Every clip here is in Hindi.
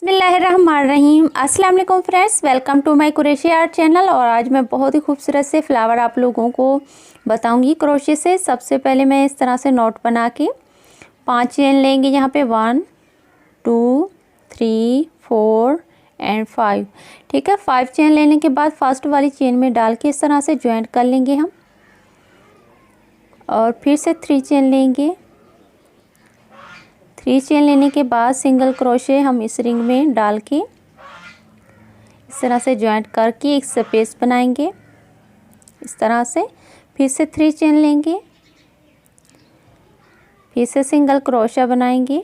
बिस्मिल्लाहिर्रहमानिर्रहीम। अस्सलाम वालेकुम friends, welcome to my Qureshi art channel. और आज मैं बहुत ही खूबसूरत से फ्लावर आप लोगों को बताऊंगी क्रोशे से। सबसे पहले मैं इस तरह से नॉट बना के 5 चेन लेंगे। यहाँ पे 1 2 3 4 एंड 5। ठीक है, 5 चेन लेने के बाद फर्स्ट वाली चेन में डाल के इस तरह से ज्वाइंट कर लेंगे हम, और फिर से 3 चेन लेंगे। 3 चेन लेने के बाद सिंगल क्रोशे हम इस रिंग में डाल के इस तरह से ज्वाइंट करके एक स्पेस बनाएंगे इस तरह से। फिर से 3 चेन लेंगे, फिर से सिंगल क्रोशा बनाएंगे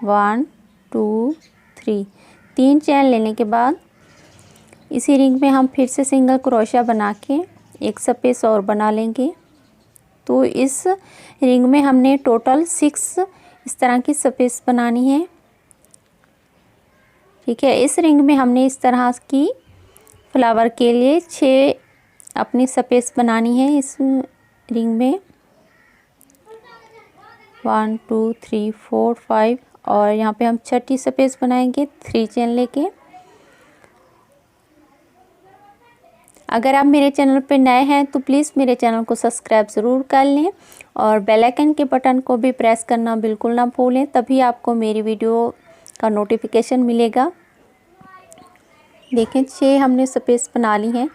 1 2 3। 3 चेन लेने के बाद इसी रिंग में हम फिर से सिंगल क्रोशा बना के एक स्पेस और बना लेंगे। तो इस रिंग में हमने टोटल 6 इस तरह की स्पेस बनानी है। ठीक है, इस रिंग में हमने इस तरह की फ्लावर के लिए 6 अपनी स्पेस बनानी है इस रिंग में 1 2 3 4 5। और यहाँ पे हम छठी स्पेस बनाएंगे 3 चेन लेके। अगर आप मेरे चैनल पे नए हैं तो प्लीज़ मेरे चैनल को सब्सक्राइब ज़रूर कर लें और बेल आइकन के बटन को भी प्रेस करना बिल्कुल ना भूलें, तभी आपको मेरी वीडियो का नोटिफिकेशन मिलेगा। देखें, 6 हमने स्पेस बना ली हैं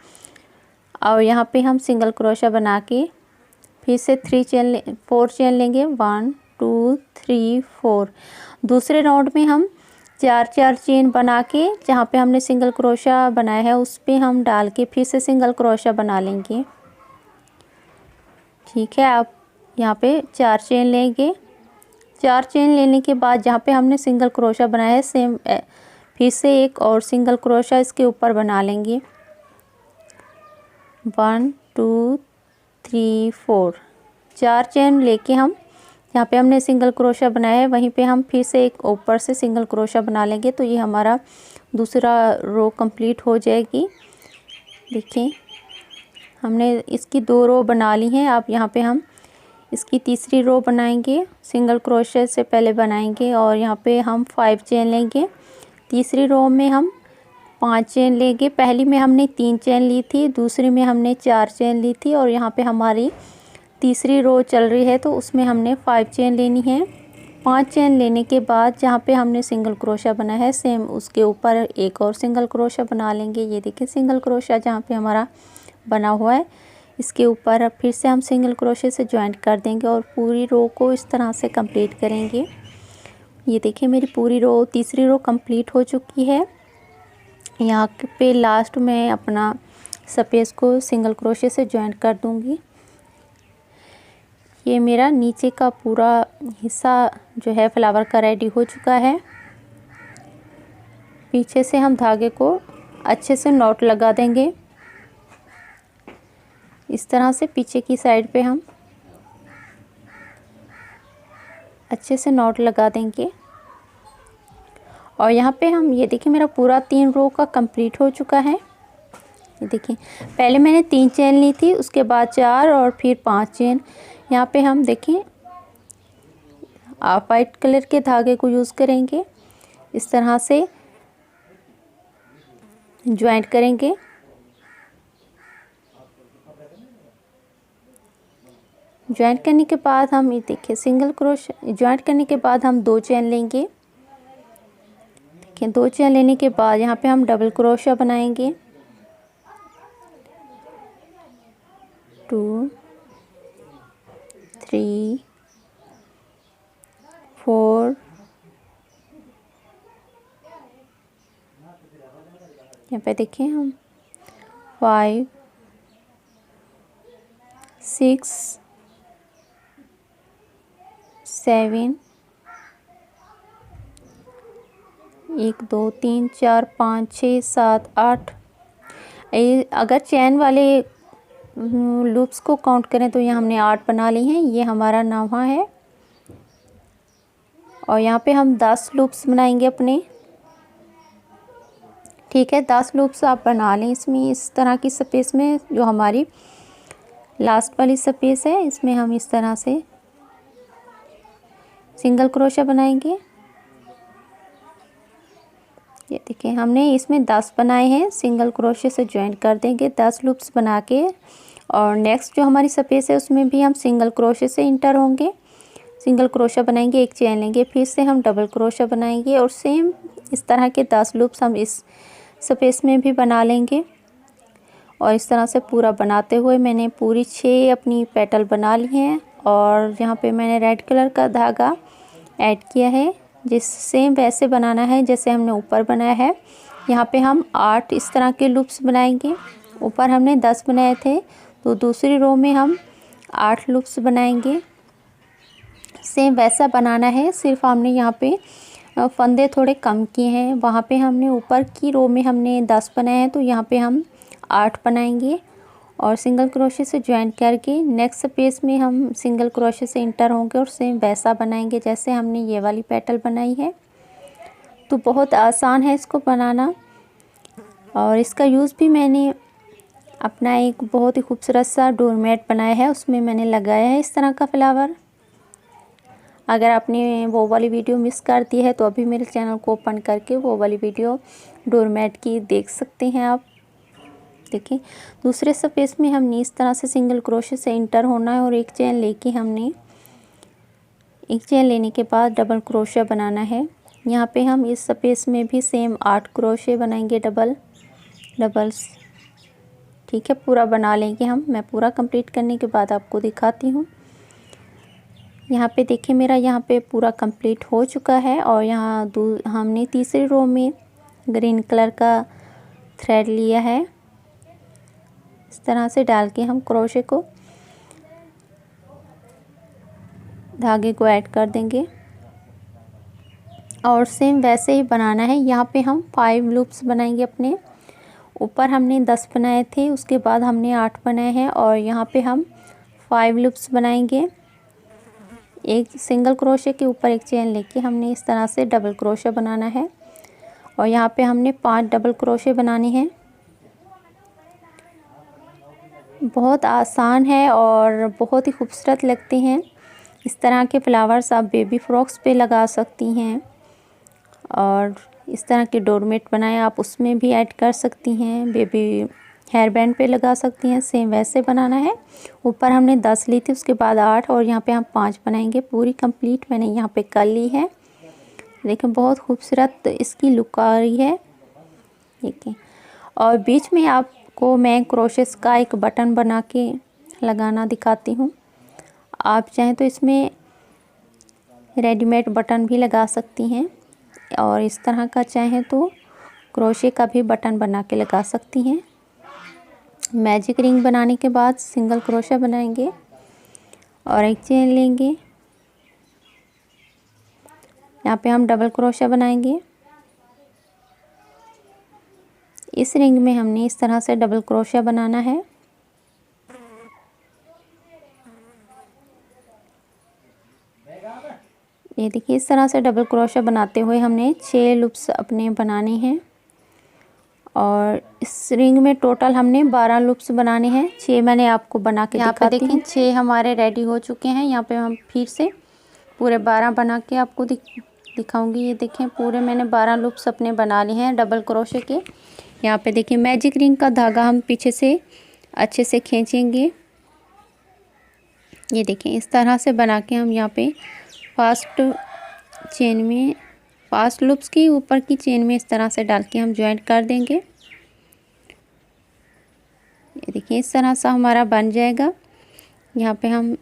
और यहाँ पे हम सिंगल क्रोशा बना के फिर से 4 चेन लेंगे 1 2 3 4। दूसरे राउंड में हम 4 चेन बना के जहाँ पे हमने सिंगल क्रोशा बनाया है उस पे हम डाल के फिर से सिंगल क्रोशा बना लेंगे। ठीक है, आप यहाँ पे 4 चेन लेंगे। 4 चेन लेने के बाद जहाँ पे हमने सिंगल क्रोशा बनाया है सेम फिर से एक और सिंगल क्रोशा इसके ऊपर बना लेंगे 1 2 3 4। 4 चेन लेके हम यहाँ पे हमने सिंगल क्रोशा बनाया है वहीं पे हम फिर से एक ऊपर से सिंगल क्रोशा बना लेंगे। तो ये हमारा दूसरा रो कंप्लीट हो जाएगी। देखिए, हमने इसकी 2 रो बना ली हैं। अब यहाँ पे हम इसकी तीसरी रो बनाएंगे, सिंगल क्रोशे से पहले बनाएंगे और यहाँ पे हम 5 चेन लेंगे। तीसरी रो में हम 5 चेन लेंगे। पहली में हमने 3 चेन ली थी, दूसरी में हमने 4 चेन ली थी और यहाँ पे हमारी तीसरी रो चल रही है तो उसमें हमने 5 चेन लेनी है। 5 चेन लेने के बाद जहाँ पे हमने सिंगल क्रोशा बना है सेम उसके ऊपर एक और सिंगल क्रोशा बना लेंगे। ये देखिए, सिंगल क्रोशा जहाँ पे हमारा बना हुआ है इसके ऊपर फिर से हम सिंगल क्रोशे से ज्वाइंट कर देंगे और पूरी रो को इस तरह से कंप्लीट करेंगे। ये देखिए, मेरी पूरी रो तीसरी रो कंप्लीट हो चुकी है। यहाँ पे लास्ट में अपना स्पेस को सिंगल क्रोशे से ज्वाइंट कर दूँगी। ये मेरा नीचे का पूरा हिस्सा जो है फ्लावर का रेडी हो चुका है। पीछे से हम धागे को अच्छे से नॉट लगा देंगे इस तरह से। पीछे की साइड पे हम अच्छे से नॉट लगा देंगे और यहाँ पे हम ये देखिए मेरा पूरा 3 रो का कंप्लीट हो चुका है। ये देखिए, पहले मैंने 3 चेन ली थी, उसके बाद 4 और फिर 5 चेन। यहाँ पे हम देखें आप वाइट कलर के धागे को यूज़ करेंगे, इस तरह से ज्वाइंट करेंगे। ज्वाइंट करने के बाद हम ये देखिए सिंगल क्रोशे ज्वाइंट करने के बाद हम 2 चेन लेंगे। देखिए, 2 चेन लेने के बाद यहाँ पे हम डबल क्रोशा बनाएंगे 2 3 4। यहाँ पे देखिए हम 5 6 7 1 2 3 4 5 6 7 8। अगर चैन वाले लूप्स को काउंट करें तो ये हमने 8 बना ली हैं। ये हमारा नौवां है और यहाँ पे हम 10 लूप्स बनाएंगे अपने। ठीक है, 10 लूप्स आप बना लें इसमें इस तरह की स्पेस में। जो हमारी लास्ट वाली स्पेस है इसमें हम इस तरह से सिंगल क्रोशा बनाएंगे ये देखिए हमने इसमें 10 बनाए हैं, सिंगल क्रोशे से ज्वाइन कर देंगे 10 लूप्स बना के। और नेक्स्ट जो हमारी स्पेस है उसमें भी हम सिंगल क्रोशे से इंटर होंगे, सिंगल क्रोशा बनाएंगे, एक चेन लेंगे, फिर से हम डबल क्रोशा बनाएंगे और सेम इस तरह के 10 लूप्स हम इस स्पेस में भी बना लेंगे। और इस तरह से पूरा बनाते हुए मैंने पूरी 6 अपनी पेटल बना ली हैं। और यहाँ पे मैंने रेड कलर का धागा ऐड किया है, जिस सेम वैसे बनाना है जैसे हमने ऊपर बनाया है। यहाँ पे हम 8 इस तरह के लूप्स बनाएंगे, ऊपर हमने 10 बनाए थे तो दूसरी रो में हम 8 लूप्स बनाएंगे। सेम वैसा बनाना है, सिर्फ हमने यहाँ पे फंदे थोड़े कम किए हैं। वहाँ पे हमने ऊपर की रो में हमने 10 बनाए हैं तो यहाँ पे हम 8 बनाएंगे और सिंगल क्रोशे से ज्वाइन करके नेक्स्ट पेज में हम सिंगल क्रोशे से इंटर होंगे और सेम वैसा बनाएंगे जैसे हमने ये वाली पेटल बनाई है। तो बहुत आसान है इसको बनाना। और इसका यूज़ भी मैंने अपना एक बहुत ही खूबसूरत सा डोरमेट बनाया है, उसमें मैंने लगाया है इस तरह का फ्लावर। अगर आपने वो वाली वीडियो मिस कर दी है तो अभी मेरे चैनल को ओपन करके वो वाली वीडियो डोरमेट की देख सकते हैं आप। देखिए दूसरे स्पेस में हमने इस तरह से सिंगल क्रोशे से इंटर होना है और एक चेन लेने के बाद डबल क्रोशा बनाना है। यहाँ पे हम इस स्पेस में भी सेम 8 क्रोशे बनाएंगे, डबल्स। ठीक है, पूरा बना लेंगे हम। मैं पूरा कंप्लीट करने के बाद आपको दिखाती हूँ। यहाँ पे देखिए मेरा यहाँ पे पूरा कंप्लीट हो चुका है। और यहाँ हमने तीसरी रो में ग्रीन कलर का थ्रेड लिया है, इस तरह से डाल के हम क्रोशे को धागे को ऐड कर देंगे और सेम वैसे ही बनाना है। यहाँ पे हम 5 लूप्स बनाएंगे अपने। ऊपर हमने 10 बनाए थे, उसके बाद हमने 8 बनाए हैं और यहाँ पे हम 5 लूप्स बनाएंगे। एक सिंगल क्रोशे के ऊपर एक चेन लेके हमने इस तरह से डबल क्रोशा बनाना है और यहाँ पे हमने 5 डबल क्रोशे बनाने हैं। बहुत आसान है और बहुत ही खूबसूरत लगते हैं। इस तरह के फ्लावर्स आप बेबी फ्रॉक्स पे लगा सकती हैं और इस तरह के डोरमेट बनाए आप उसमें भी ऐड कर सकती हैं, बेबी हेयर बैंड पे लगा सकती हैं। सेम वैसे बनाना है। ऊपर हमने 10 ली थी, उसके बाद 8 और यहाँ पे हम 5 बनाएंगे। पूरी कंप्लीट मैंने यहाँ पे कर ली है। देखिए बहुत खूबसूरत इसकी लुक आ रही है। देखिए और बीच में आपको मैं क्रोशेस का एक बटन बना के लगाना दिखाती हूँ। आप चाहें तो इसमें रेडीमेड बटन भी लगा सकती हैं और इस तरह का चाहें तो क्रोशे का भी बटन बना के लगा सकती हैं। मैजिक रिंग बनाने के बाद सिंगल क्रोशा बनाएंगे और एक चेन लेंगे। यहाँ पे हम डबल क्रोशा बनाएंगे। इस रिंग में हमने इस तरह से डबल क्रोशा बनाना है। ये देखिए इस तरह से डबल क्रोशा बनाते हुए हमने 6 लूप्स अपने बनाने हैं और इस रिंग में टोटल हमने 12 लूप्स बनाने हैं। 6 मैंने आपको बना के दिखाती हूँ। देखिए 6 हमारे रेडी हो चुके हैं। यहाँ पे हम फिर से पूरे 12 बना के आपको दिखाऊंगी। ये देखें पूरे मैंने 12 लूप्स अपने बना लिए हैं डबल क्रोशे के। यहाँ पे देखिए मैजिक रिंग का धागा हम पीछे से अच्छे से खींचेंगे। ये देखें इस तरह से बना के हम यहाँ पे फर्स्ट चेन में 5 लूप्स की ऊपर की चेन में इस तरह से डाल के हम ज्वाइंट कर देंगे। ये देखिए इस तरह से हमारा बन जाएगा। यहाँ पे हम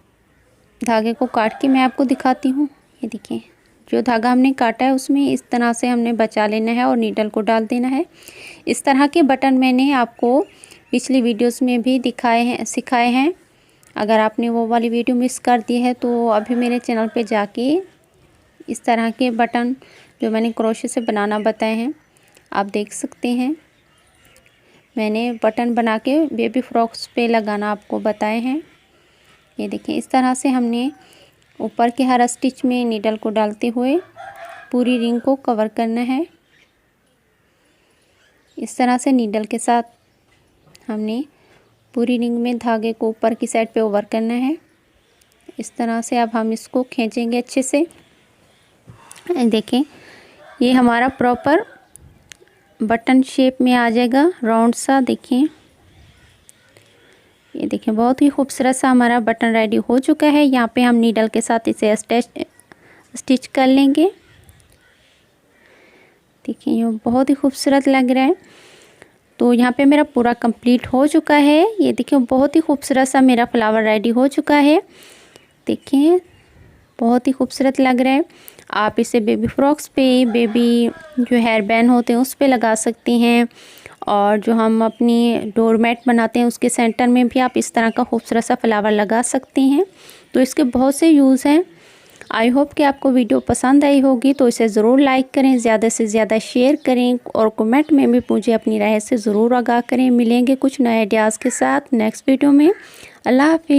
धागे को काट के मैं आपको दिखाती हूँ। ये देखिए जो धागा हमने काटा है उसमें इस तरह से हमने बचा लेना है और नीडल को डाल देना है। इस तरह के बटन मैंने आपको पिछली वीडियोस में भी सिखाए हैं। अगर आपने वो वाली वीडियो मिस कर दी है तो अभी मेरे चैनल पे जाके इस तरह के बटन जो मैंने क्रोशे से बनाना बताए हैं आप देख सकते हैं। मैंने बटन बना के बेबी फ्रॉक्स पे लगाना आपको बताए हैं। ये देखिए इस तरह से हमने ऊपर के हर स्टिच में नीडल को डालते हुए पूरी रिंग को कवर करना है। इस तरह से नीडल के साथ हमने पूरी रिंग में धागे को ऊपर की साइड पे ओवर करना है। इस तरह से अब हम इसको खींचेंगे अच्छे से। देखें ये हमारा प्रॉपर बटन शेप में आ जाएगा राउंड सा। देखिए, ये देखिए बहुत ही खूबसूरत सा हमारा बटन रेडी हो चुका है। यहाँ पे हम नीडल के साथ इसे स्टिच कर लेंगे। देखिए ये बहुत ही खूबसूरत लग रहा है। तो यहाँ पे मेरा पूरा कंप्लीट हो चुका है। ये देखिए बहुत ही खूबसूरत सा मेरा फ्लावर रेडी हो चुका है। देखिए बहुत ही खूबसूरत लग रहा है। आप इसे बेबी फ्रॉक्स पे, बेबी जो हेयर बैंड होते हैं उस पे लगा सकती हैं, और जो हम अपनी डोरमेट बनाते हैं उसके सेंटर में भी आप इस तरह का खूबसूरत सा फ्लावर लगा सकती हैं। तो इसके बहुत से यूज़ हैं। आई होप कि आपको वीडियो पसंद आई होगी, तो इसे ज़रूर लाइक करें, ज़्यादा से ज़्यादा शेयर करें, और कमेंट में भी मुझे अपनी राय से ज़रूर आगाह करें। मिलेंगे कुछ नए आइडियाज़ के साथ नेक्स्ट वीडियो में। अल्लाह हाफिज़।